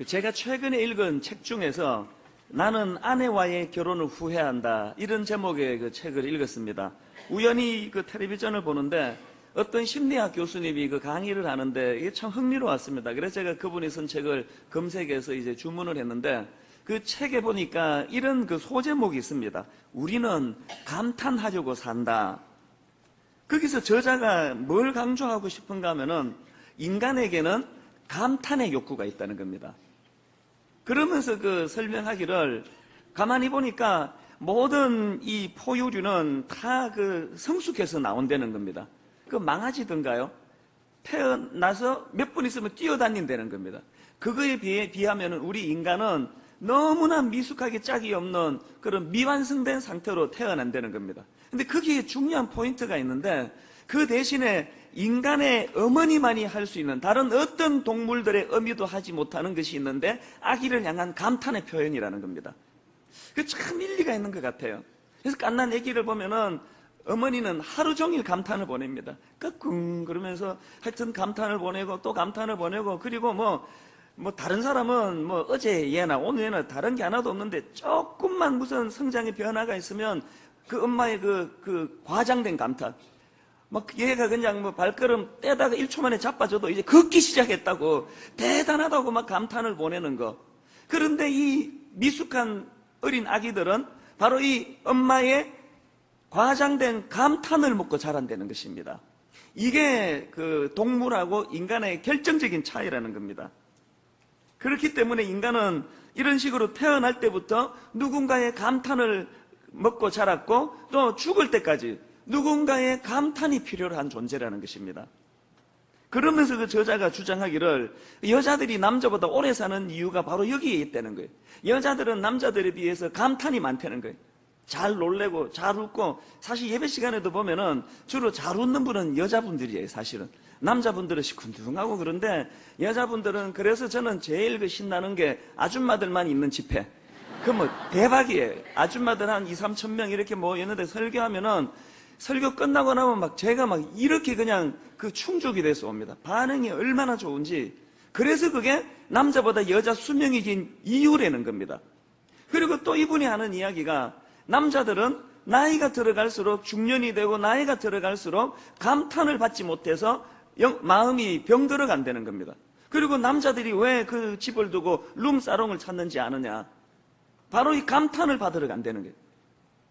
제가 최근에 읽은 책 중에서 나는 아내와의 결혼을 후회한다, 이런 제목의 그 책을 읽었습니다. 우연히 그 텔레비전을 보는데 어떤 심리학 교수님이 그 강의를 하는데 이게 참 흥미로웠습니다. 그래서 제가 그분이 쓴 책을 검색해서 이제 주문을 했는데, 그 책에 보니까 이런 그 소제목이 있습니다. 우리는 감탄하려고 산다. 거기서 저자가 뭘 강조하고 싶은가 하면은 인간에게는 감탄의 욕구가 있다는 겁니다. 그러면서 그 설명하기를, 가만히 보니까 모든 이 포유류는 다 그 성숙해서 나온다는 겁니다. 그 망아지든가요, 태어나서 몇 분 있으면 뛰어다닌다는 겁니다. 그거에 비하면 우리 인간은 너무나 미숙하게 짝이 없는 그런 미완성된 상태로 태어난다는 겁니다. 근데 거기에 중요한 포인트가 있는데, 그 대신에 인간의 어머니만이 할 수 있는 다른 어떤 동물들의 어미도 하지 못하는 것이 있는데, 아기를 향한 감탄의 표현이라는 겁니다. 그 참 일리가 있는 것 같아요. 그래서 갓난 아기를 보면은 어머니는 하루 종일 감탄을 보냅니다. 끙끙 그러면서 하여튼 감탄을 보내고 또 감탄을 보내고, 그리고 뭐 다른 사람은 뭐 어제 얘나 오늘 얘나 다른 게 하나도 없는데 조금만 무슨 성장의 변화가 있으면 그 엄마의 그 과장된 감탄, 막 얘가 그냥 뭐 발걸음 떼다가 1초 만에 자빠져도 이제 걷기 시작했다고 대단하다고 막 감탄을 보내는 거. 그런데 이 미숙한 어린 아기들은 바로 이 엄마의 과장된 감탄을 먹고 자란다는 것입니다. 이게 그 동물하고 인간의 결정적인 차이라는 겁니다. 그렇기 때문에 인간은 이런 식으로 태어날 때부터 누군가의 감탄을 먹고 자랐고, 또 죽을 때까지 누군가의 감탄이 필요로 한 존재라는 것입니다. 그러면서 그 저자가 주장하기를, 여자들이 남자보다 오래 사는 이유가 바로 여기에 있다는 거예요. 여자들은 남자들에 비해서 감탄이 많다는 거예요. 잘 놀래고 잘 웃고, 사실 예배 시간에도 보면은 주로 잘 웃는 분은 여자분들이에요. 사실은 남자분들은 시큰둥하고 그런데, 여자분들은, 그래서 저는 제일 그 신나는 게 아줌마들만 있는 집회. 그 뭐 대박이에요. 아줌마들 한 2, 3천 명 이렇게 모였는데 설교하면은, 설교 끝나고 나면 막 제가 막 이렇게 그냥 그 충족이 돼서 옵니다. 반응이 얼마나 좋은지. 그래서 그게 남자보다 여자 수명이 긴 이유라는 겁니다. 그리고 또 이분이 하는 이야기가, 남자들은 나이가 들어갈수록, 중년이 되고 나이가 들어갈수록 감탄을 받지 못해서 마음이 병들어 간다는 겁니다. 그리고 남자들이 왜 그 집을 두고 룸사롱을 찾는지 아느냐? 바로 이 감탄을 받으러 간다는 거예요.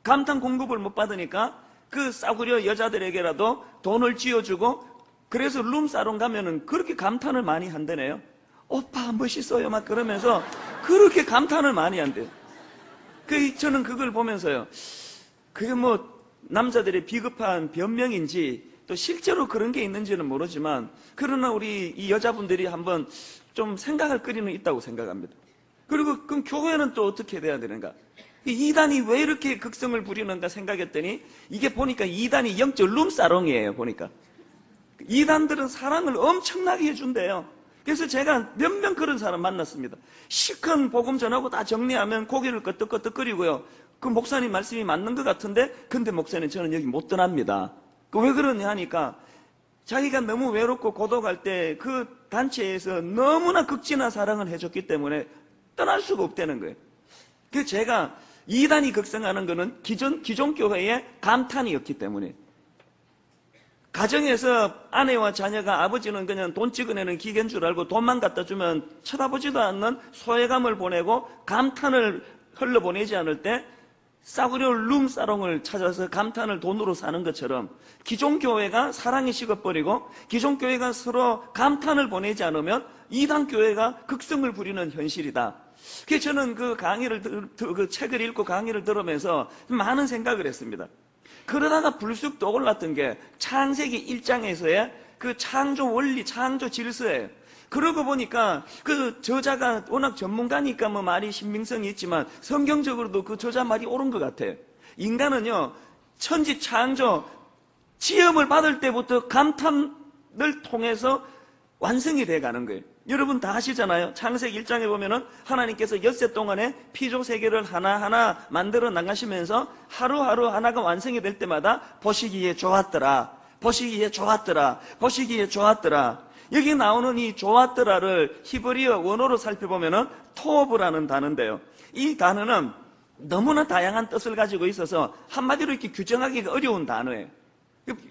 감탄 공급을 못 받으니까 그 싸구려 여자들에게라도 돈을 쥐어주고, 그래서 룸사롱 가면은 그렇게 감탄을 많이 한다네요. 오빠 멋있어요 막 그러면서 그렇게 감탄을 많이 한대요. 저는 그걸 보면서요, 그게 뭐 남자들의 비겁한 변명인지 또 실제로 그런 게 있는지는 모르지만, 그러나 우리 이 여자분들이 한번 좀 생각할 거리는 있다고 생각합니다. 그리고 그럼 교회는 또 어떻게 돼야 되는가? 이단이 왜 이렇게 극성을 부리는가 생각했더니, 이게 보니까 이단이 영적 룸사롱이에요. 보니까 이단들은 사랑을 엄청나게 해준대요. 그래서 제가 몇 명 그런 사람 만났습니다. 시큰 복음 전하고 다 정리하면 고개를 끄덕끄덕거리고요. 그 목사님 말씀이 맞는 것 같은데, 근데 목사님 저는 여기 못 떠납니다. 왜 그러냐 하니까, 자기가 너무 외롭고 고독할 때 그 단체에서 너무나 극진한 사랑을 해줬기 때문에 떠날 수가 없다는 거예요. 그래서 제가 이단이 극성하는 거는 기존 교회의 감탄이었기 때문에, 가정에서 아내와 자녀가 아버지는 그냥 돈 찍어내는 기계인 줄 알고 돈만 갖다 주면 쳐다보지도 않는 소외감을 보내고 감탄을 흘러보내지 않을 때, 싸구려 룸사롱을 찾아서 감탄을 돈으로 사는 것처럼, 기존 교회가 사랑이 식어버리고 기존 교회가 서로 감탄을 보내지 않으면 이단 교회가 극성을 부리는 현실이다. 그래서 저는 그 그 책을 읽고 강의를 들으면서 많은 생각을 했습니다. 그러다가 불쑥 떠올랐던 게 창세기 1장에서의 그 창조 원리, 창조 질서예요. 그러고 보니까 그 저자가 워낙 전문가니까 뭐 말이 신빙성이 있지만, 성경적으로도 그 저자 말이 옳은 것 같아요. 인간은요, 천지 창조, 지음을 받을 때부터 감탄을 통해서 완성이 돼 가는 거예요. 여러분 다 아시잖아요. 창세기 1장에 보면은 하나님께서 엿새 동안에 피조 세계를 하나하나 만들어 나가시면서 하루하루 하나가 완성이 될 때마다 보시기에 좋았더라, 보시기에 좋았더라, 보시기에 좋았더라. 여기 나오는 이 좋았더라를 히브리어 원어로 살펴보면은 토브라는 단어인데요. 이 단어는 너무나 다양한 뜻을 가지고 있어서 한마디로 이렇게 규정하기가 어려운 단어예요.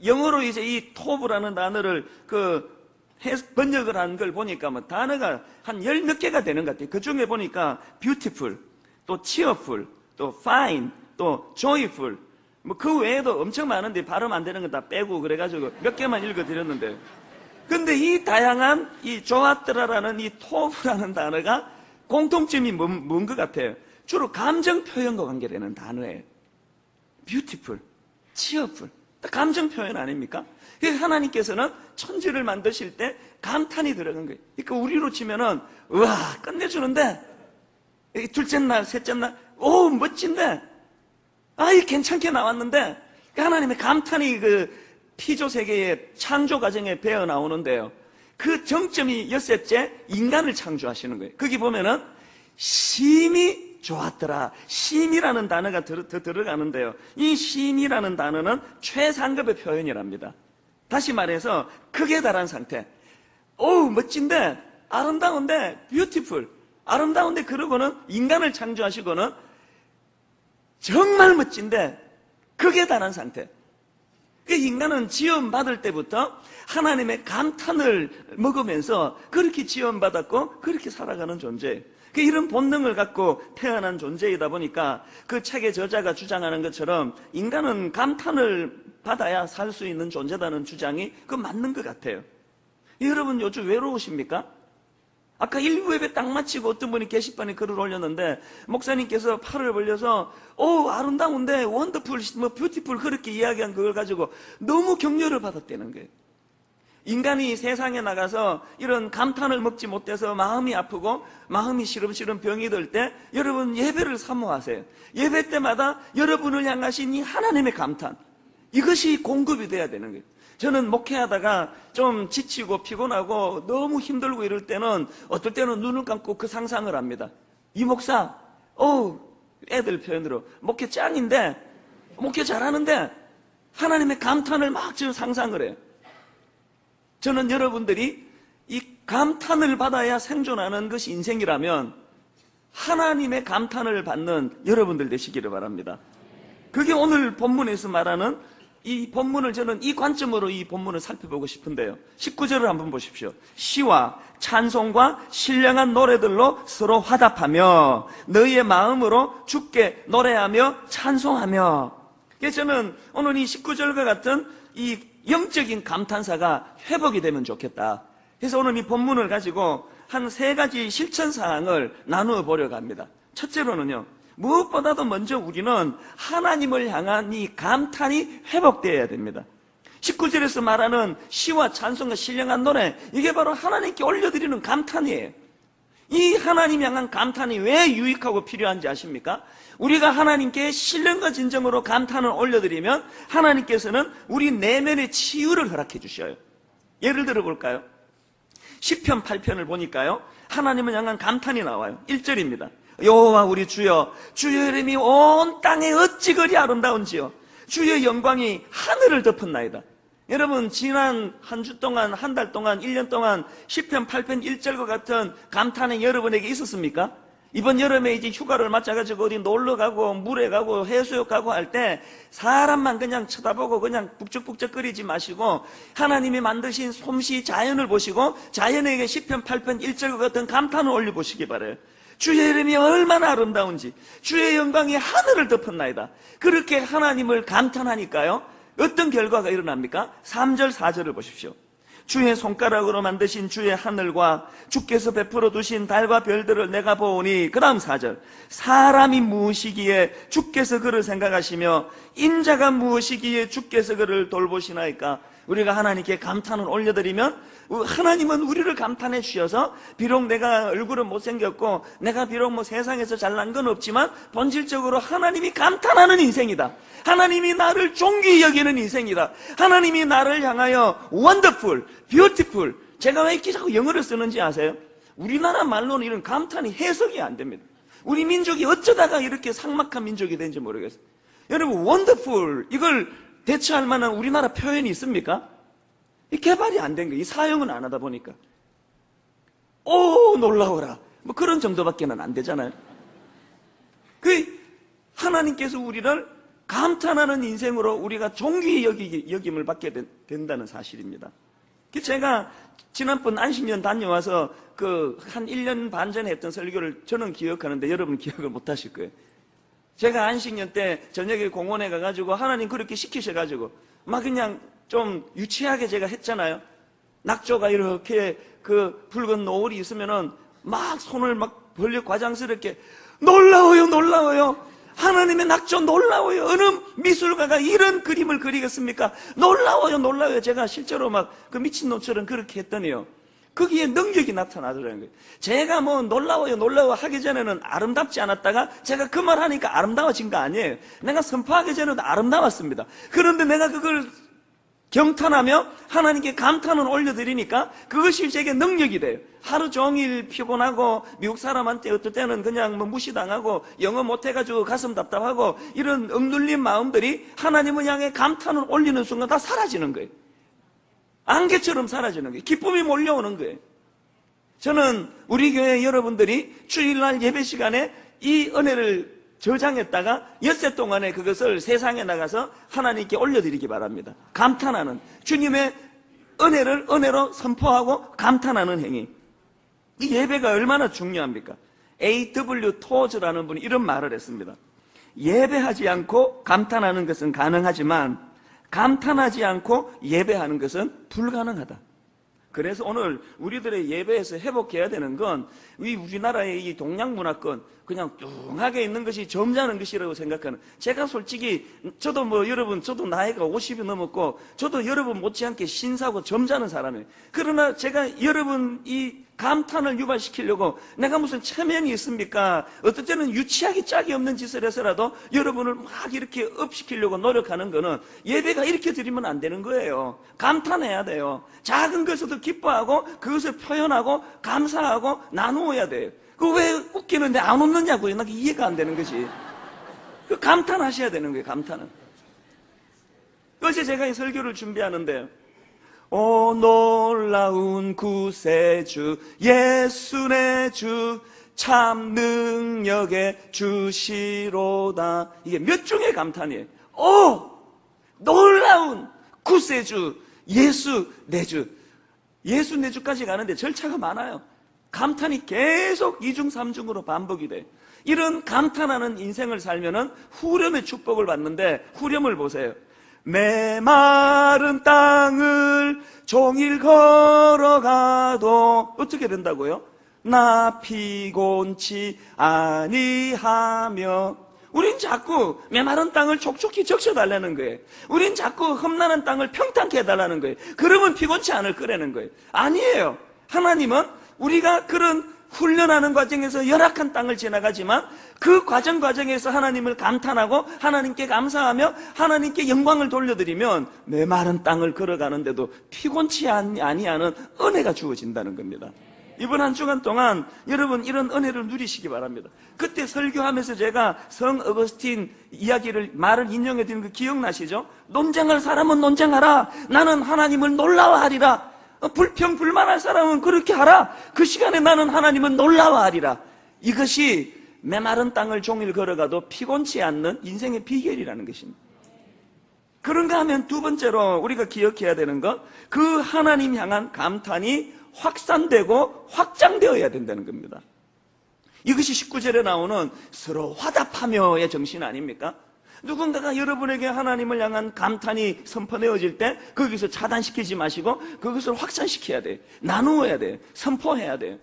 영어로 이제 이 토브라는 단어를 번역을 한 걸 보니까 뭐 단어가 한 열 몇 개가 되는 것 같아요. 그 중에 보니까 beautiful, 또 cheerful, 또 fine, 또 joyful, 뭐 그 외에도 엄청 많은데 발음 안 되는 거 다 빼고 그래가지고 몇 개만 읽어드렸는데요. 근데 이 다양한 이 좋았더라라는 이 토브라는 단어가 공통점이 뭔 것 같아요? 주로 감정 표현과 관계되는 단어예요. beautiful, cheerful, 감정 표현 아닙니까? 하나님께서는 천지를 만드실 때 감탄이 들어간 거예요. 그러니까 우리로 치면은 우와 끝내주는데 둘째 날, 셋째 날, 오 멋진데, 아이 괜찮게 나왔는데 하나님의 감탄이 피조 세계의 창조 과정에 배어 나오는데요. 그 정점이 엿새째 인간을 창조하시는 거예요. 거기 보면은 심히 좋았더라. 심이라는 단어가 들어가는데요. 이 심이라는 단어는 최상급의 표현이랍니다. 다시 말해서 극에 달한 상태. 오 멋진데, 아름다운데, beautiful, 아름다운데, 그러고는 인간을 창조하시고는 정말 멋진데 극에 달한 상태. 그 인간은 지원받을 때부터 하나님의 감탄을 먹으면서 그렇게 지원받았고 그렇게 살아가는 존재예요. 이런 본능을 갖고 태어난 존재이다 보니까 그 책의 저자가 주장하는 것처럼 인간은 감탄을 받아야 살 수 있는 존재다는 주장이 맞는 것 같아요. 여러분 요즘 외로우십니까? 아까 1부 예배 딱 마치고 어떤 분이 게시판에 글을 올렸는데 목사님께서 팔을 벌려서 오 아름다운데 원더풀, 뷰티풀 그렇게 이야기한 그걸 가지고 너무 격려를 받았다는 거예요. 인간이 세상에 나가서 이런 감탄을 먹지 못해서 마음이 아프고 마음이 시름시름 병이 들 때 여러분 예배를 사모하세요. 예배 때마다 여러분을 향하신 이 하나님의 감탄, 이것이 공급이 돼야 되는 거예요. 저는 목회하다가 좀 지치고 피곤하고 너무 힘들고 이럴 때는 어떨 때는 눈을 감고 그 상상을 합니다. 이 목사, 애들 표현으로 목회 짱인데, 목회 잘하는데 하나님의 감탄을 막 지금 상상을 해요. 저는 여러분들이 이 감탄을 받아야 생존하는 것이 인생이라면 하나님의 감탄을 받는 여러분들 되시기를 바랍니다. 그게 오늘 본문에서 말하는 이 본문을 저는 이 관점으로 이 본문을 살펴보고 싶은데요. 19절을 한번 보십시오. 시와 찬송과 신령한 노래들로 서로 화답하며 너희의 마음으로 주께 노래하며 찬송하며. 그래서 저는 오늘 이 19절과 같은 이 영적인 감탄사가 회복이 되면 좋겠다. 그래서 오늘 이 본문을 가지고 한 3가지 실천 사항을 나누어 보려고 합니다. 첫째로는요, 무엇보다도 먼저 우리는 하나님을 향한 이 감탄이 회복되어야 됩니다. 19절에서 말하는 시와 찬송과 신령한 노래, 이게 바로 하나님께 올려드리는 감탄이에요. 이 하나님 향한 감탄이 왜 유익하고 필요한지 아십니까? 우리가 하나님께 신령과 진정으로 감탄을 올려드리면 하나님께서는 우리 내면의 치유를 허락해 주셔요. 예를 들어 볼까요? 시편 8편을 보니까요, 하나님을 향한 감탄이 나와요. 1절입니다. 여호와 우리 주여, 주의 이름이 온 땅에 어찌 그리 아름다운지요, 주의 영광이 하늘을 덮은나이다. 여러분 지난 한 주 동안, 한 달 동안, 1년 동안 시편 8편 1절과 같은 감탄이 여러분에게 있었습니까? 이번 여름에 이제 휴가를 맞춰가지고 어디 놀러 가고 물에 가고 해수욕 가고 할 때 사람만 그냥 쳐다보고 그냥 북적북적거리지 마시고 하나님이 만드신 솜씨 자연을 보시고 자연에게 시편 8편 1절과 같은 감탄을 올려보시기 바라요. 주의 이름이 얼마나 아름다운지, 주의 영광이 하늘을 덮었나이다. 그렇게 하나님을 감탄하니까요, 어떤 결과가 일어납니까? 3절 4절을 보십시오. 주의 손가락으로 만드신 주의 하늘과 주께서 베풀어 두신 달과 별들을 내가 보오니, 그 다음 4절, 사람이 무엇이기에 주께서 그를 생각하시며 인자가 무엇이기에 주께서 그를 돌보시나이까. 우리가 하나님께 감탄을 올려드리면 하나님은 우리를 감탄해 주셔서 비록 내가 얼굴은 못생겼고 내가 비록 세상에서 잘난 건 없지만 본질적으로 하나님이 감탄하는 인생이다. 하나님이 나를 존귀히 여기는 인생이다. 하나님이 나를 향하여 wonderful, beautiful. 제가 왜 이렇게 자꾸 영어를 쓰는지 아세요? 우리나라 말로는 이런 감탄이 해석이 안 됩니다. 우리 민족이 어쩌다가 이렇게 삭막한 민족이 된지 모르겠어요. 여러분 wonderful, 이걸 대체할 만한 우리나라 표현이 있습니까? 이 개발이 안 된 거예요. 이 사용은 안 하다 보니까. 오, 놀라워라. 뭐 그런 정도밖에는 안 되잖아요. 그 하나님께서 우리를 감탄하는 인생으로 우리가 존귀의 여김을 받게 된다는 사실입니다. 제가 지난번 안식년 다녀와서 한 1년 반 전에 했던 설교를 저는 기억하는데 여러분 기억을 못 하실 거예요. 제가 안식년 때 저녁에 공원에 가가지고 하나님 그렇게 시키셔가지고 막 그냥 좀 유치하게 제가 했잖아요. 낙조가 이렇게 그 붉은 노을이 있으면은 막 손을 막 벌려 과장스럽게 놀라워요, 놀라워요. 하나님의 낙조 놀라워요. 어느 미술가가 이런 그림을 그리겠습니까? 놀라워요, 놀라워요. 제가 실제로 막 그 미친놈처럼 그렇게 했더니요. 거기에 능력이 나타나더라는 거예요. 제가 뭐 놀라워요, 놀라워 하기 전에는 아름답지 않았다가 제가 그 말 하니까 아름다워진 거 아니에요. 내가 선포하기 전에도 아름다웠습니다. 그런데 내가 그걸 경탄하며 하나님께 감탄을 올려드리니까 그것이 제게 능력이 돼요. 하루 종일 피곤하고 미국 사람한테 어떨 때는 그냥 뭐 무시당하고 영어 못해가지고 가슴 답답하고 이런 억눌린 마음들이 하나님을 향해 감탄을 올리는 순간 다 사라지는 거예요. 안개처럼 사라지는 거예요. 기쁨이 몰려오는 거예요. 저는 우리 교회 여러분들이 주일날 예배 시간에 이 은혜를 저장했다가 엿새 동안에 그것을 세상에 나가서 하나님께 올려드리기 바랍니다. 감탄하는 주님의 은혜를 은혜로 선포하고 감탄하는 행위. 이 예배가 얼마나 중요합니까? A.W. 토즈라는 분이 이런 말을 했습니다. 예배하지 않고 감탄하는 것은 가능하지만 감탄하지 않고 예배하는 것은 불가능하다. 그래서 오늘 우리들의 예배에서 회복해야 되는 건 우리나라의 이 동양 문화권 그냥 뚱하게 있는 것이 점잖은 것이라고 생각하는, 제가 솔직히 저도 뭐 여러분 저도 나이가 50이 넘었고 저도 여러분 못지않게 신사고 점잖은 사람이에요. 그러나 제가 여러분 이 감탄을 유발시키려고 내가 무슨 체면이 있습니까? 어떨 때는 유치하게 짝이 없는 짓을 해서라도 여러분을 막 이렇게 업시키려고 노력하는 거는 예배가 이렇게 드리면 안 되는 거예요. 감탄해야 돼요. 작은 것에도 기뻐하고 그것을 표현하고 감사하고 나누어야 돼요. 그 왜 웃기는데 안 웃느냐고요? 나 이해가 안 되는 것이. 그 감탄하셔야 되는 거예요. 감탄은. 어제 제가 이 설교를 준비하는데 오 놀라운 구세주 예수 내 주 참 능력의 주시로다. 이게 몇 중의 감탄이에요. 오 놀라운 구세주 예수 내 주. 예수 내 주까지 가는데 절차가 많아요. 감탄이 계속 2중 3중으로 반복이 돼. 이런 감탄하는 인생을 살면은 후렴의 축복을 받는데 후렴을 보세요. 메마른 땅을 종일 걸어가도 어떻게 된다고요? 나 피곤치 아니하며. 우린 자꾸 메마른 땅을 촉촉히 적셔달라는 거예요. 우린 자꾸 험난한 땅을 평탄케 해달라는 거예요. 그러면 피곤치 않을 거라는 거예요. 아니에요. 하나님은 우리가 그런 훈련하는 과정에서 열악한 땅을 지나가지만 그 과정에서 하나님을 감탄하고 하나님께 감사하며 하나님께 영광을 돌려드리면 메마른 땅을 걸어가는데도 피곤치 아니하는 은혜가 주어진다는 겁니다. 이번 한 주간 동안 여러분 이런 은혜를 누리시기 바랍니다. 그때 설교하면서 제가 성 어거스틴 말을 인용해 드린 거 기억나시죠? 논쟁할 사람은 논쟁하라. 나는 하나님을 놀라워하리라. 불평 불만할 사람은 그렇게 하라. 그 시간에 나는 하나님은 놀라워하리라. 이것이 메마른 땅을 종일 걸어가도 피곤치 않는 인생의 비결이라는 것입니다. 그런가 하면 두 번째로 우리가 기억해야 되는 것, 그 하나님 향한 감탄이 확산되고 확장되어야 된다는 겁니다. 이것이 19절에 나오는 서로 화답하며의 정신 아닙니까? 누군가가 여러분에게 하나님을 향한 감탄이 선포되어질 때 거기서 차단시키지 마시고 그것을 확산시켜야 돼요. 나누어야 돼요. 선포해야 돼요.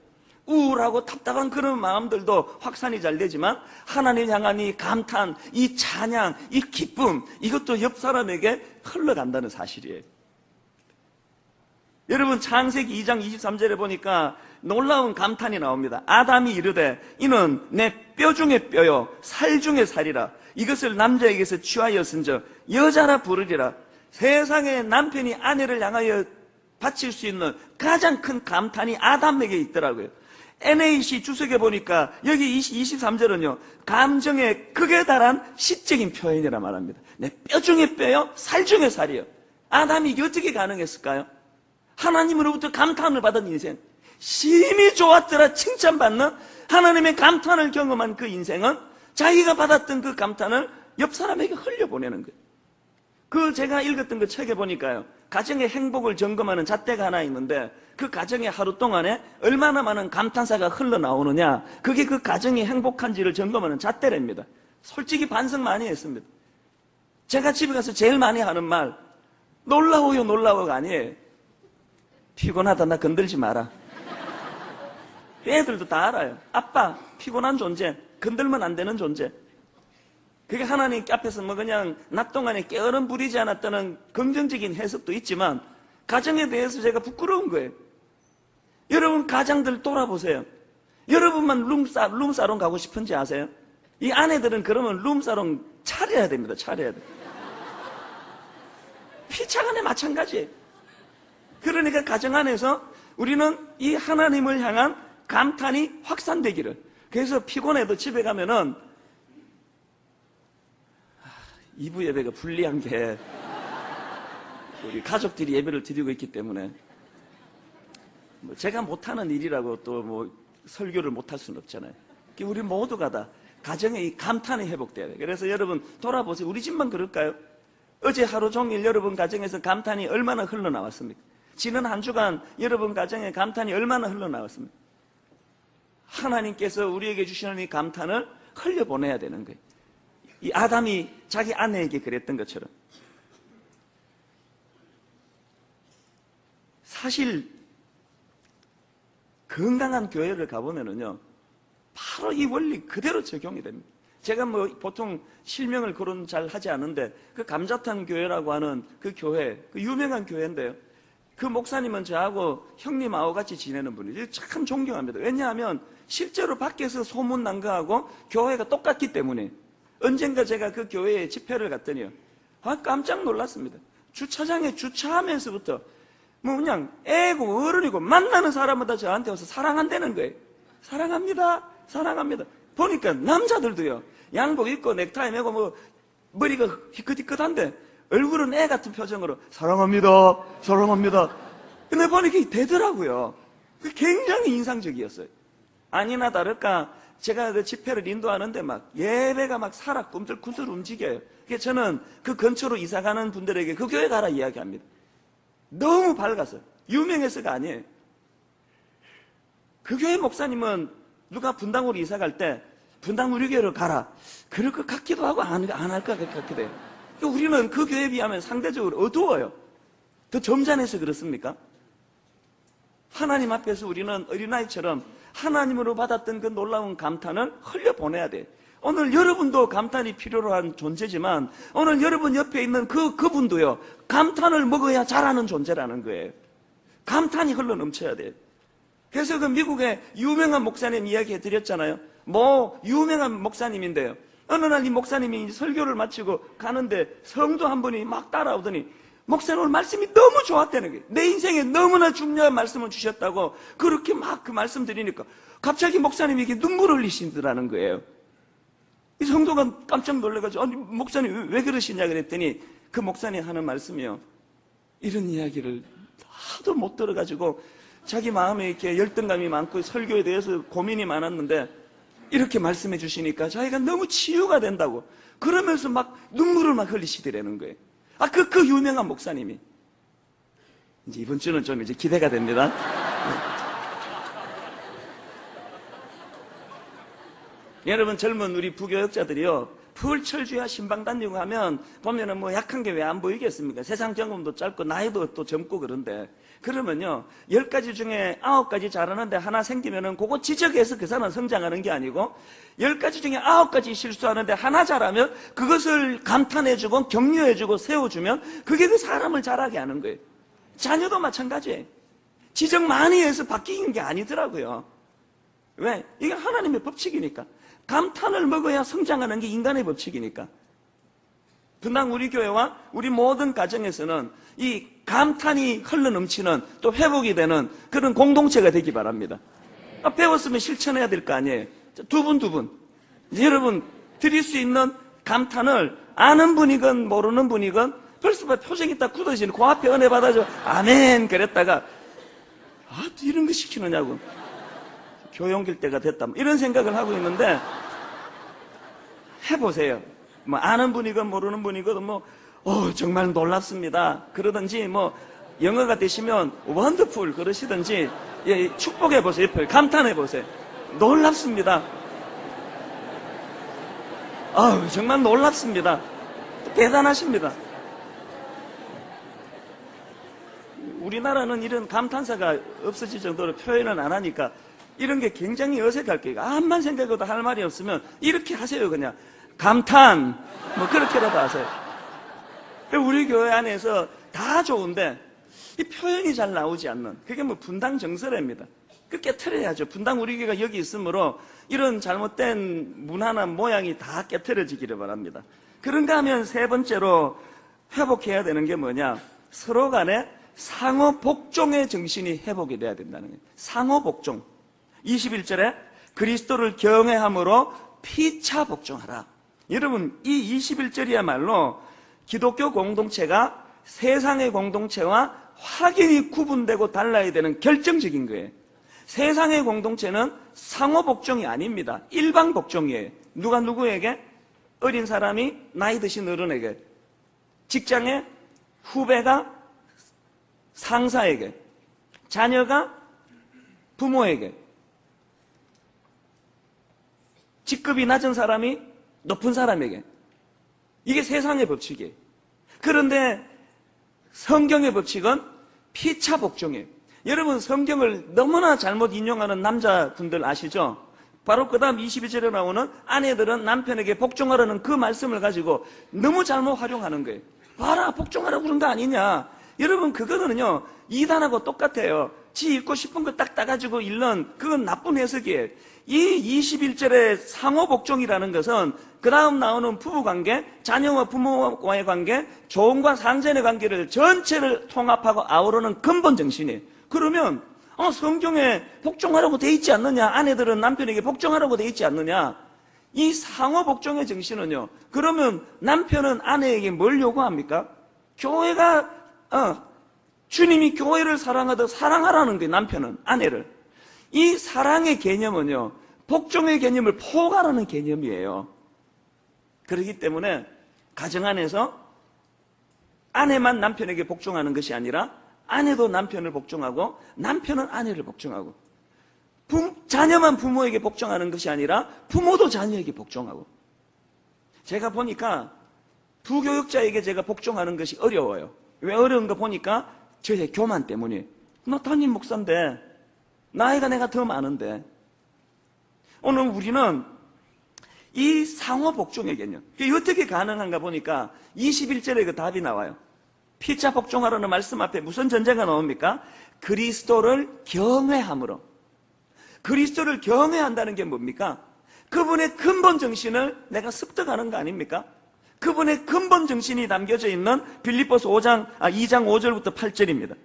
우울하고 답답한 그런 마음들도 확산이 잘 되지만 하나님을 향한 이 감탄, 이 찬양, 이 기쁨, 이것도 옆 사람에게 흘러간다는 사실이에요. 여러분 창세기 2장 23절에 보니까 놀라운 감탄이 나옵니다. 아담이 이르되 이는 내 뼈 중에 뼈요 살 중에 살이라. 이것을 남자에게서 취하였은즉 여자라 부르리라. 세상에 남편이 아내를 향하여 바칠 수 있는 가장 큰 감탄이 아담에게 있더라고요. NAC 주석에 보니까 여기 23절은요 감정의 극에 달한 시적인 표현이라 말합니다. 내 뼈 중에 뼈요 살 중에 살이요. 아담이 이게 어떻게 가능했을까요? 하나님으로부터 감탄을 받은 인생, 심히 좋았더라 칭찬받는 하나님의 감탄을 경험한 그 인생은 자기가 받았던 그 감탄을 옆 사람에게 흘려보내는 거예요. 그 제가 읽었던 그 책에 보니까요, 가정의 행복을 점검하는 잣대가 하나 있는데 그 가정의 하루 동안에 얼마나 많은 감탄사가 흘러나오느냐, 그게 그 가정이 행복한지를 점검하는 잣대랍니다. 솔직히 반성 많이 했습니다. 제가 집에 가서 제일 많이 하는 말, 놀라워요 놀라워가 아니에요. 피곤하다 나 건들지 마라. 애들도 다 알아요. 아빠 피곤한 존재, 건들면 안 되는 존재. 그게 하나님 앞에서 뭐 그냥 낮 동안에 깨어름 부리지 않았다는 긍정적인 해석도 있지만 가정에 대해서 제가 부끄러운 거예요. 여러분 가장들 돌아보세요. 여러분만 룸사롱 가고 싶은지 아세요? 이 아내들은 그러면 룸사롱 차려야 됩니다. 차려야 돼. 피차간에 마찬가지예요. 그러니까 가정 안에서 우리는 이 하나님을 향한 감탄이 확산되기를. 그래서 피곤해도 집에 가면은 2부 예배가 불리한 게 우리 가족들이 예배를 드리고 있기 때문에 뭐 제가 못하는 일이라고 또 뭐 설교를 못할 수는 없잖아요. 우리 모두가 다 가정의 이 감탄이 회복돼야 돼요. 그래서 여러분 돌아보세요. 우리 집만 그럴까요? 어제 하루 종일 여러분 가정에서 감탄이 얼마나 흘러나왔습니까? 지난 한 주간 여러분 가정에 감탄이 얼마나 흘러나왔습니까? 하나님께서 우리에게 주시는 이 감탄을 흘려보내야 되는 거예요. 이 아담이 자기 아내에게 그랬던 것처럼. 사실 건강한 교회를 가보면은요, 바로 이 원리 그대로 적용이 됩니다. 제가 뭐 보통 실명을 거론 잘 하지 않은데 그 감자탕 교회라고 하는 그 교회, 그 유명한 교회인데요, 그 목사님은 저하고 형님하고 같이 지내는 분이죠. 참 존경합니다. 왜냐하면 실제로 밖에서 소문난 거하고 교회가 똑같기 때문에. 언젠가 제가 그 교회에 집회를 갔더니요, 깜짝 놀랐습니다. 주차장에 주차하면서부터 뭐 그냥 애고 어른이고 만나는 사람마다 저한테 와서 사랑한다는 거예요. 사랑합니다, 사랑합니다. 보니까 남자들도요, 양복 입고 넥타이 메고 뭐 머리가 희끗희끗한데 얼굴은 애 같은 표정으로 사랑합니다, 사랑합니다. 근데 보니까 이게 되더라고요. 굉장히 인상적이었어요. 아니나 다를까 제가 그 집회를 인도하는데 막 예배가 막 살아 꿈틀꿈틀 움직여요. 그래서 저는 그 근처로 이사가는 분들에게 그 교회 가라 이야기합니다. 너무 밝아서. 유명해서가 아니에요. 그 교회 목사님은 누가 분당으로 이사갈 때 분당 우리 교회로 가라 그럴 것 같기도 하고 안 할 것 같기도 해요. 우리는 그 교회에 비하면 상대적으로 어두워요. 더 점잖아서 그렇습니까? 하나님 앞에서 우리는 어린아이처럼 하나님으로 받았던 그 놀라운 감탄을 흘려보내야 돼. 오늘 여러분도 감탄이 필요로 한 존재지만 오늘 여러분 옆에 있는 그분도요, 감탄을 먹어야 자라는 존재라는 거예요. 감탄이 흘러 넘쳐야 돼요. 그래서 그 미국의 유명한 목사님 이야기 해드렸잖아요. 뭐 유명한 목사님인데요, 어느 날 이 목사님이 설교를 마치고 가는데 성도 한 분이 막 따라오더니 목사님 오늘 말씀이 너무 좋았다는 거예요. 내 인생에 너무나 중요한 말씀을 주셨다고 그렇게 막 그 말씀 드리니까 갑자기 목사님이 이렇게 눈물 흘리시더라는 거예요. 이 성도가 깜짝 놀라가지고 아니 목사님 왜 그러시냐 그랬더니 그 목사님 하는 말씀이요, 이런 이야기를 하도 못 들어가지고 자기 마음에 이렇게 열등감이 많고 설교에 대해서 고민이 많았는데 이렇게 말씀해 주시니까 자기가 너무 치유가 된다고 그러면서 막 눈물을 막 흘리시더라는 거예요. 그 유명한 목사님이. 이제 이번 주는 좀 이제 기대가 됩니다. 여러분 젊은 우리 부교역자들이요, 풀철주야 신방 다니고 하면 보면은 뭐 약한 게 왜 안 보이겠습니까? 세상 경험도 짧고 나이도 또 젊고 그런데 그러면요 10가지 중에 9가지 잘하는데 하나 생기면은 그거 지적해서 그 사람은 성장하는 게 아니고 10가지 중에 9가지 실수하는데 하나 잘하면 그것을 감탄해주고 격려해주고 세워주면 그게 그 사람을 자라게 하는 거예요. 자녀도 마찬가지예요. 지적 많이 해서 바뀌는 게 아니더라고요. 왜? 이게 하나님의 법칙이니까. 감탄을 먹어야 성장하는 게 인간의 법칙이니까. 분당 우리 교회와 우리 모든 가정에서는 이 감탄이 흘러넘치는 또 회복이 되는 그런 공동체가 되기 바랍니다. 배웠으면 실천해야 될 거 아니에요. 두 분. 여러분 드릴 수 있는 감탄을 아는 분이건 모르는 분이건 벌써 표정이 딱 굳어지는 그 앞에 은혜 받아줘. 아멘. 그랬다가, 또 이런 거 시키느냐고. 교회 옮길 때가 됐다. 이런 생각을 하고 있는데, 해보세요. 뭐, 아는 분이건 모르는 분이건 정말 놀랍습니다. 그러든지, 영어가 되시면, 원더풀 그러시든지, 예, 축복해보세요. 감탄해보세요. 놀랍습니다. 정말 놀랍습니다. 대단하십니다. 우리나라는 이런 감탄사가 없어질 정도로 표현을 안 하니까 이런 게 굉장히 어색할 거예요. 암만 생각해도 할 말이 없으면 이렇게 하세요. 그냥 감탄 그렇게라도 하세요. 우리 교회 안에서 다 좋은데 이 표현이 잘 나오지 않는 그게 분당 정서랍니다. 그 깨트려야죠. 분당 우리 교회가 여기 있으므로 이런 잘못된 문화나 모양이 다 깨트려지기를 바랍니다. 그런가 하면 세 번째로 회복해야 되는 게 뭐냐? 서로 간에 상호 복종의 정신이 회복이 돼야 된다는 거예요. 상호 복종. 21절에 그리스도를 경외함으로 피차 복종하라. 여러분, 이 21절이야말로 기독교 공동체가 세상의 공동체와 확연히 구분되고 달라야 되는 결정적인 거예요. 세상의 공동체는 상호 복종이 아닙니다. 일방 복종이에요. 누가 누구에게? 어린 사람이 나이 드신 어른에게, 직장의 후배가 상사에게, 자녀가 부모에게, 직급이 낮은 사람이 높은 사람에게. 이게 세상의 법칙이에요. 그런데 성경의 법칙은 피차 복종이에요. 여러분, 성경을 너무나 잘못 인용하는 남자분들 아시죠? 바로 그 다음 22절에 나오는 아내들은 남편에게 복종하라는 그 말씀을 가지고 너무 잘못 활용하는 거예요. 봐라, 복종하라고 그런 거 아니냐. 여러분, 그거는요 이단하고 똑같아요. 지 읽고 싶은 거 딱 따가지고 읽는 그건 나쁜 해석이에요. 이 21절의 상호 복종이라는 것은 그 다음 나오는 부부관계, 자녀와 부모와의 관계, 조언과 상전의 관계를 전체를 통합하고 아우르는 근본 정신이에요. 그러면 성경에 복종하라고 돼 있지 않느냐? 아내들은 남편에게 복종하라고 돼 있지 않느냐? 이 상호 복종의 정신은요, 그러면 남편은 아내에게 뭘 요구합니까? 교회가 주님이 교회를 사랑하듯 사랑하라는 게 남편은 아내를. 이 사랑의 개념은요, 복종의 개념을 포괄하는 개념이에요. 그렇기 때문에 가정 안에서 아내만 남편에게 복종하는 것이 아니라 아내도 남편을 복종하고 남편은 아내를 복종하고, 자녀만 부모에게 복종하는 것이 아니라 부모도 자녀에게 복종하고. 제가 보니까 부교육자에게 제가 복종하는 것이 어려워요. 왜 어려운가 보니까 저의 교만 때문이에요. 나 담임 목사인데, 나이가 내가 더 많은데. 오늘 우리는 이 상호 복종의 개념, 이게 어떻게 가능한가 보니까 21절에 그 답이 나와요. 피차 복종하라는 말씀 앞에 무슨 전제가 나옵니까? 그리스도를 경외함으로. 그리스도를 경외한다는 게 뭡니까? 그분의 근본 정신을 내가 습득하는 거 아닙니까? 그분의 근본 정신이 담겨져 있는 빌립보서 2장 5절부터 8절입니다.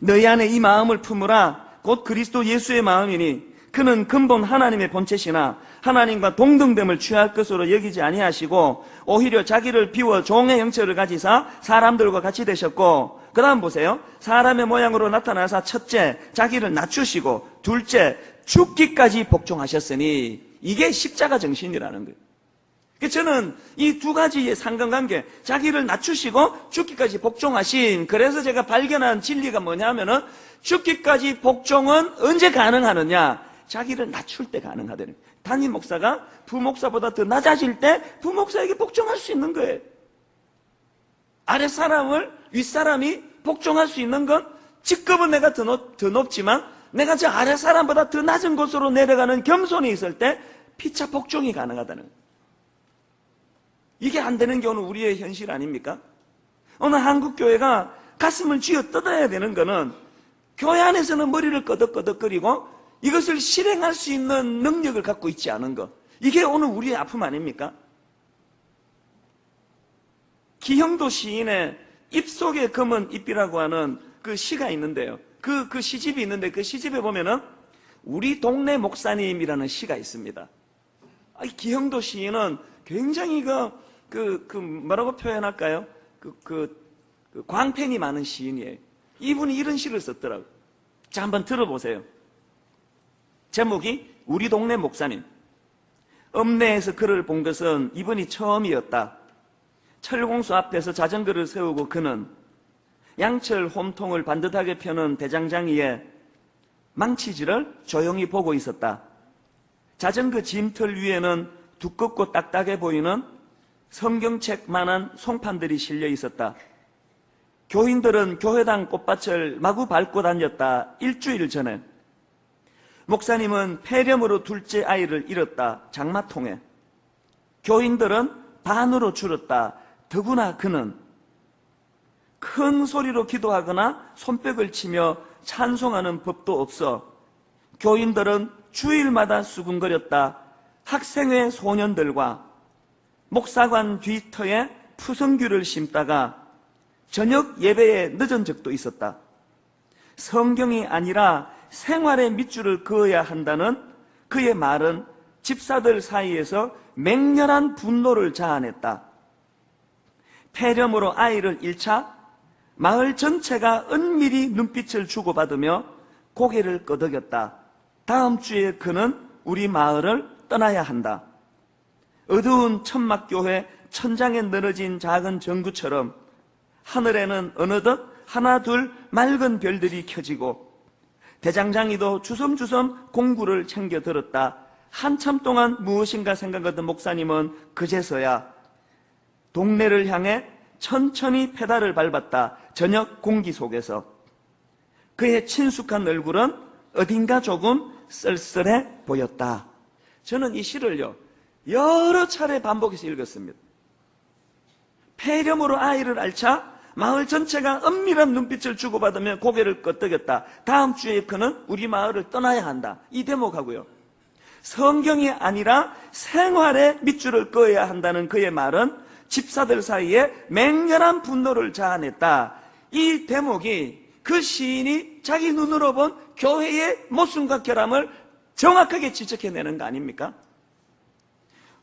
너희 안에 이 마음을 품으라. 곧 그리스도 예수의 마음이니 그는 근본 하나님의 본체시나 하나님과 동등됨을 취할 것으로 여기지 아니하시고 오히려 자기를 비워 종의 형체를 가지사 사람들과 같이 되셨고, 그 다음 보세요. 사람의 모양으로 나타나사 첫째 자기를 낮추시고 둘째 죽기까지 복종하셨으니, 이게 십자가 정신이라는 거예요. 저는 이 두 가지의 상관관계, 자기를 낮추시고 죽기까지 복종하신, 그래서 제가 발견한 진리가 뭐냐면은 죽기까지 복종은 언제 가능하느냐? 자기를 낮출 때 가능하다는 거예요. 담임 목사가 부목사보다 더 낮아질 때 부목사에게 복종할 수 있는 거예요. 아랫사람을 윗사람이 복종할 수 있는 건 직급은 내가 더 높지만 내가 저 아랫사람보다 더 낮은 곳으로 내려가는 겸손이 있을 때 피차 복종이 가능하다는 거예요. 이게 안 되는 게 오늘 우리의 현실 아닙니까? 오늘 한국교회가 가슴을 쥐어 뜯어야 되는 거는 교회 안에서는 머리를 끄덕끄덕거리고 이것을 실행할 수 있는 능력을 갖고 있지 않은 것. 이게 오늘 우리의 아픔 아닙니까? 기형도 시인의 입속에 검은 잎이라고 하는 그 시가 있는데요. 그 시집이 있는데 그 시집에 보면은 우리 동네 목사님이라는 시가 있습니다. 기형도 시인은 굉장히 뭐라고 표현할까요? 광팬이 많은 시인이에요. 이분이 이런 시를 썼더라고요. 자, 한번 들어보세요. 제목이 우리 동네 목사님. 읍내에서 그를 본 것은 이번이 처음이었다. 철공소 앞에서 자전거를 세우고 그는 양철 홈통을 반듯하게 펴는 대장장이에 망치질을 조용히 보고 있었다. 자전거 짐틀 위에는 두껍고 딱딱해 보이는 성경책만한 송판들이 실려 있었다. 교인들은 교회당 꽃밭을 마구 밟고 다녔다. 일주일 전에. 목사님은 폐렴으로 둘째 아이를 잃었다. 장마통에. 교인들은 반으로 줄었다. 더구나 그는 큰 소리로 기도하거나 손뼉을 치며 찬송하는 법도 없어. 교인들은 주일마다 수군거렸다. 학생회 소년들과 목사관 뒤터에 푸성귀를 심다가 저녁 예배에 늦은 적도 있었다. 성경이 아니라 생활의 밑줄을 그어야 한다는 그의 말은 집사들 사이에서 맹렬한 분노를 자아냈다. 폐렴으로 아이를 잃자 마을 전체가 은밀히 눈빛을 주고받으며 고개를 끄덕였다. 다음 주에 그는 우리 마을을 떠나야 한다. 어두운 천막교회 천장에 늘어진 작은 전구처럼 하늘에는 어느덧 하나 둘 맑은 별들이 켜지고 대장장이도 주섬주섬 공구를 챙겨 들었다. 한참 동안 무엇인가 생각하던 목사님은 그제서야 동네를 향해 천천히 페달을 밟았다. 저녁 공기 속에서. 그의 친숙한 얼굴은 어딘가 조금 쓸쓸해 보였다. 저는 이 시를요 여러 차례 반복해서 읽었습니다. 폐렴으로 아이를 앓자 마을 전체가 은밀한 눈빛을 주고받으며 고개를 끄덕였다. 다음 주에 그는 우리 마을을 떠나야 한다. 이 대목하고요. 성경이 아니라 생활의 밑줄을 그어야 한다는 그의 말은 집사들 사이에 맹렬한 분노를 자아냈다. 이 대목이 그 시인이 자기 눈으로 본 교회의 모순과 결함을 정확하게 지적해내는 거 아닙니까?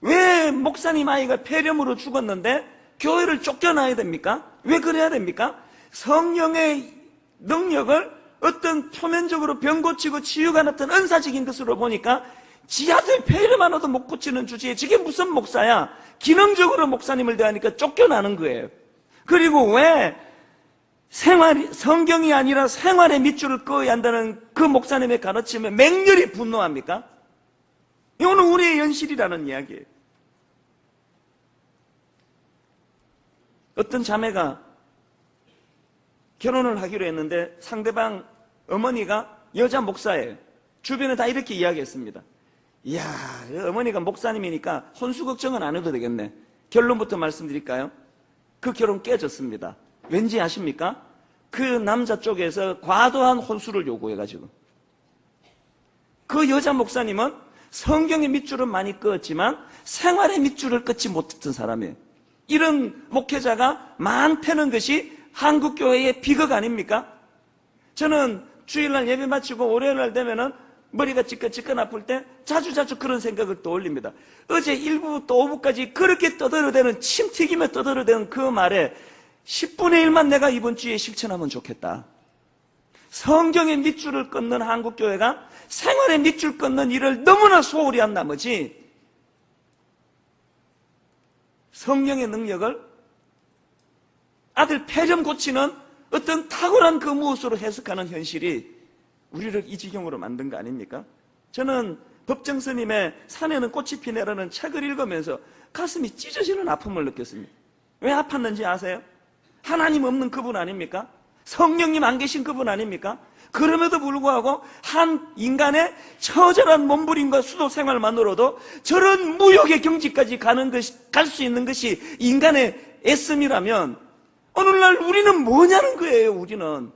왜 목사님 아이가 폐렴으로 죽었는데 교회를 쫓겨나야 됩니까? 왜 그래야 됩니까? 성령의 능력을 어떤 표면적으로 병 고치고 치유가 나타난 은사적인 것으로 보니까 지 아들 폐렴 하나도 못 고치는 주제에 저게 무슨 목사야? 기능적으로 목사님을 대하니까 쫓겨나는 거예요. 그리고 왜 성경이 아니라 생활의 밑줄을 그어야 한다는 그 목사님의 가르침에 맹렬히 분노합니까? 이거는 우리의 현실이라는 이야기예요. 어떤 자매가 결혼을 하기로 했는데 상대방 어머니가 여자 목사예요. 주변에 다 이렇게 이야기했습니다. 이야, 어머니가 목사님이니까 혼수 걱정은 안 해도 되겠네. 결론부터 말씀드릴까요? 그 결혼 깨졌습니다. 왠지 아십니까? 그 남자 쪽에서 과도한 혼수를 요구해가지고. 그 여자 목사님은 성경의 밑줄은 많이 그었지만 생활의 밑줄을 끊지 못했던 사람이에요. 이런 목회자가 많다는 것이 한국교회의 비극 아닙니까? 저는 주일날 예배 마치고 월요일날 되면은 머리가 찌끈찌끈 아플 때 자주자주 그런 생각을 떠올립니다. 어제 1부부터 5부까지 그렇게 떠들어대는 침 튀기며 떠들어대는 그 말에 10분의 1만 내가 이번 주에 실천하면 좋겠다. 성경의 밑줄을 끊는 한국교회가 생활의 밑줄 끊는 일을 너무나 소홀히 한 나머지 성령의 능력을 아들 폐렴 고치는 어떤 탁월한 그 무엇으로 해석하는 현실이 우리를 이 지경으로 만든 거 아닙니까? 저는 법정 스님의 산에는 꽃이 피네라는 책을 읽으면서 가슴이 찢어지는 아픔을 느꼈습니다. 왜 아팠는지 아세요? 하나님 없는 그분 아닙니까? 성령님 안 계신 그분 아닙니까? 그럼에도 불구하고 한 인간의 처절한 몸부림과 수도 생활만으로도 저런 무욕의 경지까지 갈 수 있는 것이 인간의 애씀이라면 오늘날 우리는 뭐냐는 거예요. 우리는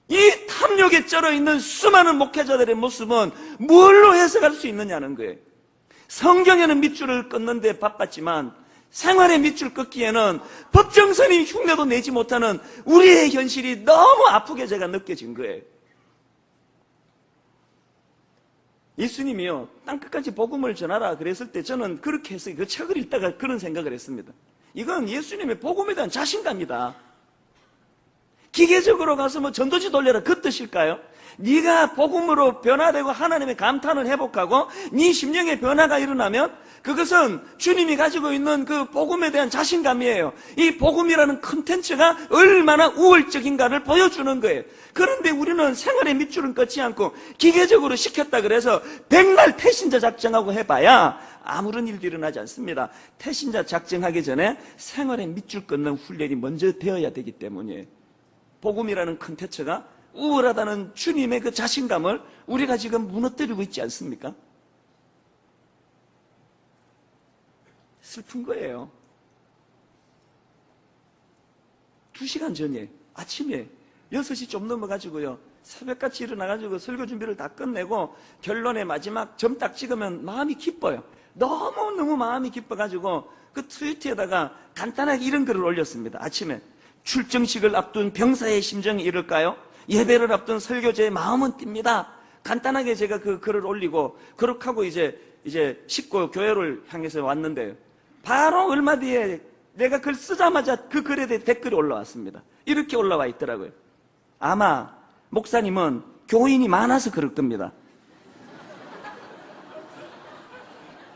이 탐욕에 쩔어있는 수많은 목회자들의 모습은 뭘로 해석할 수 있느냐는 거예요. 성경에는 밑줄을 끊는 데 바빴지만 생활의 밑줄 끊기에는 법정선임 흉내도 내지 못하는 우리의 현실이 너무 아프게 제가 느껴진 거예요. 예수님이요 땅끝까지 복음을 전하라 그랬을 때 저는 그렇게 해서 그 책을 읽다가 그런 생각을 했습니다. 이건 예수님의 복음에 대한 자신감이다. 기계적으로 가서 뭐 전도지 돌려라 그 뜻일까요? 네가 복음으로 변화되고 하나님의 감탄을 회복하고 네 심령의 변화가 일어나면 그것은 주님이 가지고 있는 그 복음에 대한 자신감이에요. 이 복음이라는 컨텐츠가 얼마나 우월적인가를 보여주는 거예요. 그런데 우리는 생활의 밑줄은 끊지 않고 기계적으로 시켰다 그래서 백날 태신자 작정하고 해봐야 아무런 일도 일어나지 않습니다. 태신자 작정하기 전에 생활의 밑줄 끊는 훈련이 먼저 되어야 되기 때문이에요. 복음이라는 컨텐츠가 우월하다는 주님의 그 자신감을 우리가 지금 무너뜨리고 있지 않습니까? 슬픈 거예요. 2시간 전에 아침에 6시 좀 넘어가지고요, 새벽같이 일어나가지고 설교 준비를 다 끝내고 결론에 마지막 점 딱 찍으면 마음이 기뻐요. 너무너무 마음이 기뻐가지고 그 트위터에다가 간단하게 이런 글을 올렸습니다. 아침에 출정식을 앞둔 병사의 심정이 이럴까요? 예배를 앞둔 설교자의 마음은 뜁니다. 간단하게 제가 그 글을 올리고 그렇게 하고 이제 씻고 교회를 향해서 왔는데요, 바로 얼마 뒤에 내가 글 쓰자마자 그 글에 대해 댓글이 올라왔습니다. 이렇게 올라와 있더라고요. 아마 목사님은 교인이 많아서 그럴 겁니다.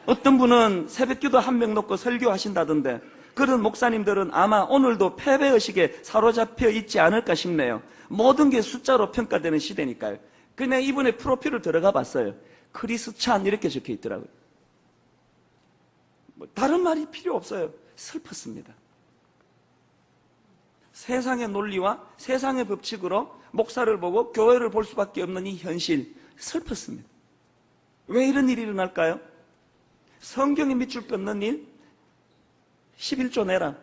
어떤 분은 새벽기도 한 명 놓고 설교하신다던데 그런 목사님들은 아마 오늘도 패배의식에 사로잡혀 있지 않을까 싶네요. 모든 게 숫자로 평가되는 시대니까요. 그냥 이분의 프로필을 들어가 봤어요. 크리스찬 이렇게 적혀 있더라고요. 다른 말이 필요 없어요. 슬펐습니다. 세상의 논리와 세상의 법칙으로 목사를 보고 교회를 볼 수밖에 없는 이 현실, 슬펐습니다. 왜 이런 일이 일어날까요? 성경에 밑줄 끊는 일, 11조 내라.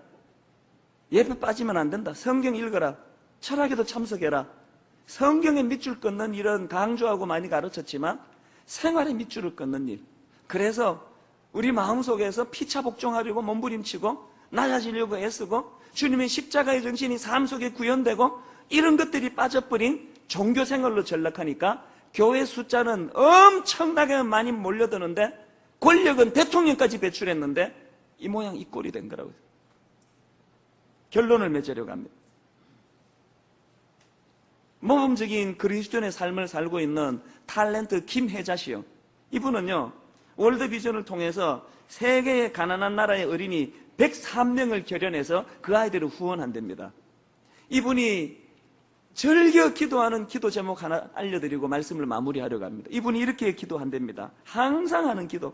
예배 빠지면 안 된다. 성경 읽어라. 철학에도 참석해라. 성경에 밑줄 끊는 일은 강조하고 많이 가르쳤지만 생활에 밑줄을 끊는 일. 그래서 우리 마음속에서 피차 복종하려고 몸부림치고 낮아지려고 애쓰고 주님의 십자가의 정신이 삶 속에 구현되고 이런 것들이 빠져버린 종교생활로 전락하니까 교회 숫자는 엄청나게 많이 몰려드는데 권력은 대통령까지 배출했는데 이 모양 이 꼴이 된 거라고요. 결론을 맺으려고 합니다. 모범적인 그리스도인의 삶을 살고 있는 탤런트 김혜자 씨요. 이분은요, 월드비전을 통해서 세계의 가난한 나라의 어린이 103명을 결연해서 그 아이들을 후원한답니다. 이분이 즐겨 기도하는 기도 제목 하나 알려드리고 말씀을 마무리하려고 합니다. 이분이 이렇게 기도한답니다. 항상 하는 기도.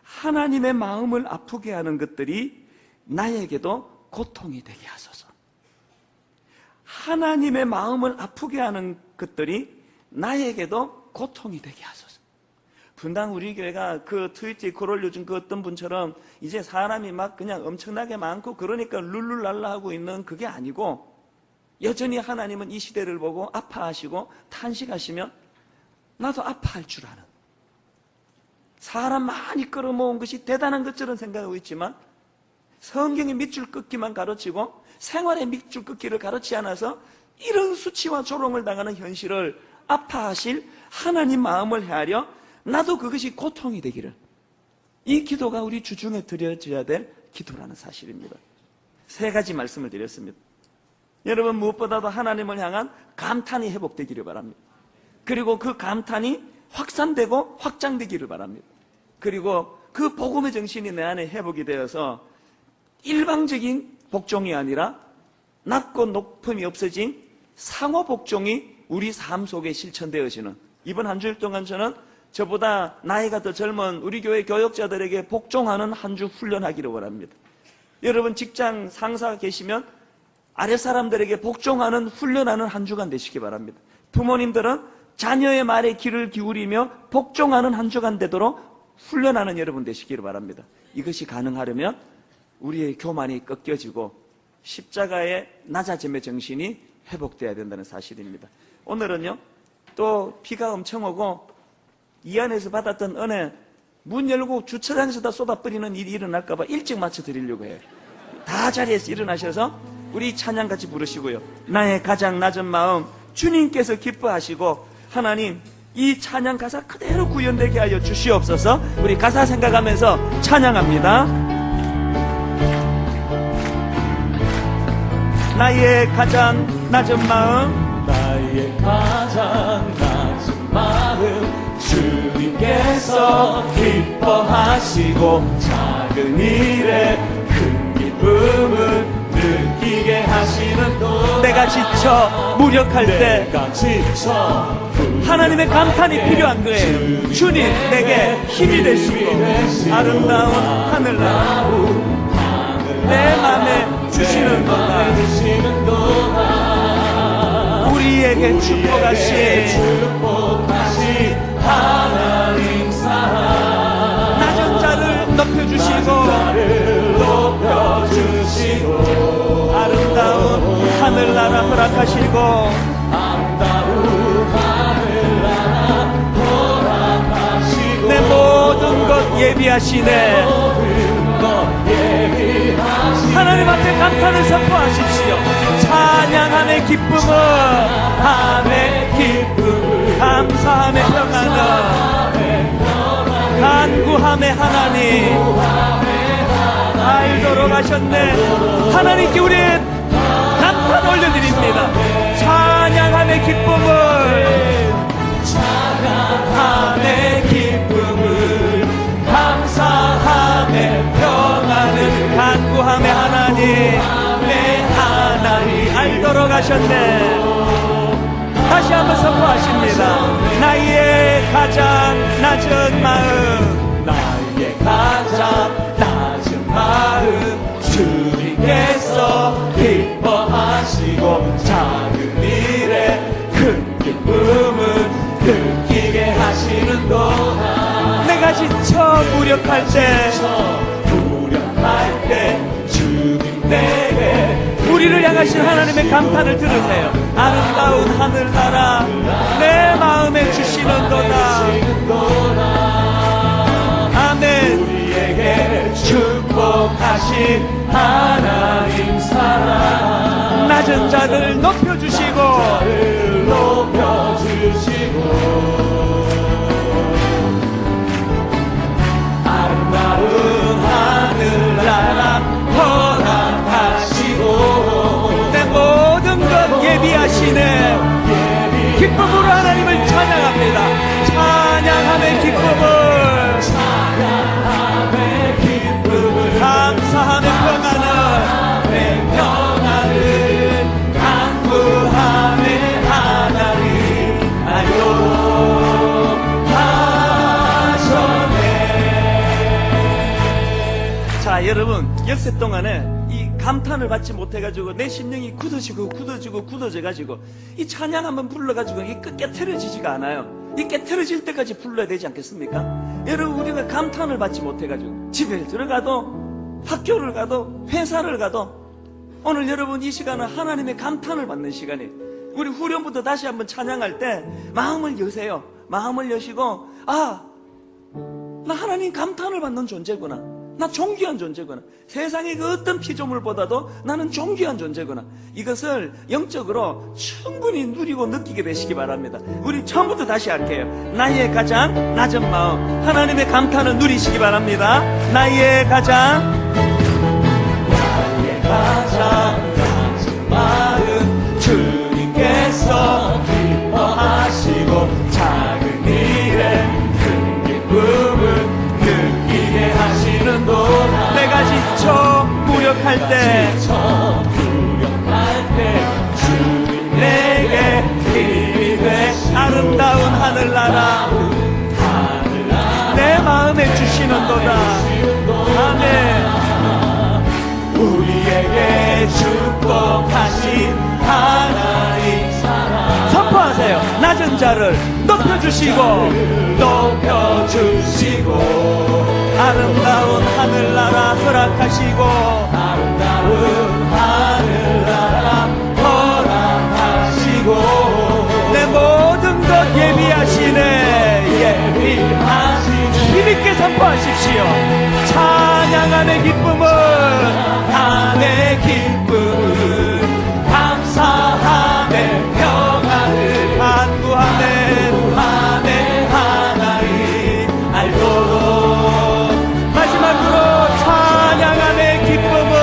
하나님의 마음을 아프게 하는 것들이 나에게도 고통이 되게 하소서. 하나님의 마음을 아프게 하는 것들이 나에게도 고통이 되게 하소서. 분당 우리 교회가 그 트위터에 글 올려준 그 어떤 분처럼 이제 사람이 막 그냥 엄청나게 많고 그러니까 룰루랄라 하고 있는 그게 아니고 여전히 하나님은 이 시대를 보고 아파하시고 탄식하시면 나도 아파할 줄 아는, 사람 많이 끌어모은 것이 대단한 것처럼 생각하고 있지만 성경의 밑줄 긋기만 가르치고 생활의 밑줄 긋기를 가르치지 않아서 이런 수치와 조롱을 당하는 현실을 아파하실 하나님 마음을 헤아려 나도 그것이 고통이 되기를, 이 기도가 우리 주중에 드려져야 될 기도라는 사실입니다. 3가지 말씀을 드렸습니다. 여러분, 무엇보다도 하나님을 향한 감탄이 회복되기를 바랍니다. 그리고 그 감탄이 확산되고 확장되기를 바랍니다. 그리고 그 복음의 정신이 내 안에 회복이 되어서 일방적인 복종이 아니라 낮고 높음이 없어진 상호 복종이 우리 삶 속에 실천되어지는, 이번 한 주일 동안 저는 저보다 나이가 더 젊은 우리 교회 교역자들에게 복종하는 한 주 훈련하기를 원합니다. 여러분 직장 상사 계시면 아랫사람들에게 복종하는 훈련하는 한 주간 되시기 바랍니다. 부모님들은 자녀의 말에 귀를 기울이며 복종하는 한 주간 되도록 훈련하는 여러분 되시기를 바랍니다. 이것이 가능하려면 우리의 교만이 꺾여지고 십자가의 낮아짐의 정신이 회복되어야 된다는 사실입니다. 오늘은요, 또 비가 엄청 오고 이 안에서 받았던 은혜 문 열고 주차장에서 다 쏟아버리는 일이 일어날까봐 일찍 맞춰 드리려고 해요. 다 자리에서 일어나셔서 우리 찬양 같이 부르시고요. 나의 가장 낮은 마음 주님께서 기뻐하시고 하나님 이 찬양 가사 그대로 구현되게 하여 주시옵소서. 우리 가사 생각하면서 찬양합니다. 나의 가장 낮은 마음, 나의 가장 낮은 마음 주님께서 기뻐하시고 작은 일에 큰 기쁨을 느끼게 하시는 도 내가 지쳐 무력할 때 내가 지쳐 하나님의 감탄이 필요한 거예요. 주님 내게 힘이 되시고 아름다운 하늘나라 내 맘에 주시는 도다. 우리에게 축복하신 하나님 사랑 낮은 자를 높여주시고 아름다운 하늘나라 허락하시고 내 모든 것 예비하시네. 하나님 앞에 감탄을 선포하십시오. 찬양함의 기쁨은 감사함의 평안은 간구함의 하나님 알도록 하셨네. 하나님께 우리의 감탄 올려드립니다. 찬양함의 기쁨을 감사함의 평안을 간구함의 하나님 알도록 하셨네. 다시 한번 선포하십니다. 나의 가장 낮은 마음, 나의 가장 낮은 마음 주님께서 기뻐하시고 작은 일에 큰 기쁨을 느끼게 하시는 도다. 내가 지쳐 무력할 때 주님 내게 우리를 향하신 하나님의 감탄을 들으세요. 아름다운 하늘나라 내 마음에 주시는도다. 아멘. 우리에게 축복하신 하나님 사랑 낮은 자들 높여주시고 아름다운 하늘나라 허락하시고 내 모든 것 예비하시네. 기쁨으로 하나님을 찬양합니다. 찬양함의 기쁨을 감사함의 평안을 간구함의 하나님 알도록 하셨네. 자 여러분, 역세 동안에 이 감탄을 받지 못해가지고 내 심령이 굳어져가지고 이 찬양 한번 불러가지고 이게 깨트려지지가 않아요. 이 깨트려질 때까지 불러야 되지 않겠습니까? 여러분, 우리가 감탄을 받지 못해가지고 집에 들어가도 학교를 가도 회사를 가도 오늘 여러분 이 시간은 하나님의 감탄을 받는 시간이에요. 우리 후렴부터 다시 한번 찬양할 때 마음을 여세요. 마음을 여시고 나 하나님 감탄을 받는 존재구나. 나 존귀한 존재구나. 세상의 그 어떤 피조물보다도 나는 존귀한 존재구나. 이것을 영적으로 충분히 누리고 느끼게 되시기 바랍니다. 우리 처음부터 다시 할게요. 나의 가장 낮은 마음, 하나님의 감탄을 누리시기 바랍니다. 나의 가장 낮은 마음 주님께서 기뻐하시고 작은 일에 큰 기쁨을 느끼게 하시는 도다. 내가 지쳐 무력할 때 주님 내게 힘이 돼 아름다운 하늘나라 내 마음에 주시는도다. 아멘. 우리에게 축복하신 하나님 사랑 선포하세요. 낮은 자를 높여주시고 아름다운 하늘나라 허락하시고 내 모든 것 예비하시네. 힘있게 선포하십시오. 찬양함의 기쁨은 감사함의 평안을 간구함의 하나님 알도록. 마지막으로 찬양함의 기쁨을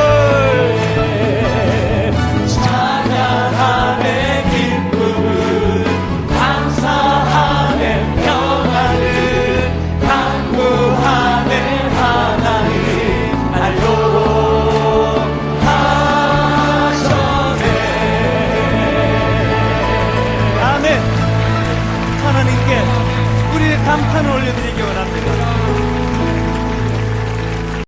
우리의 감탄을 올려드리기 원합니다.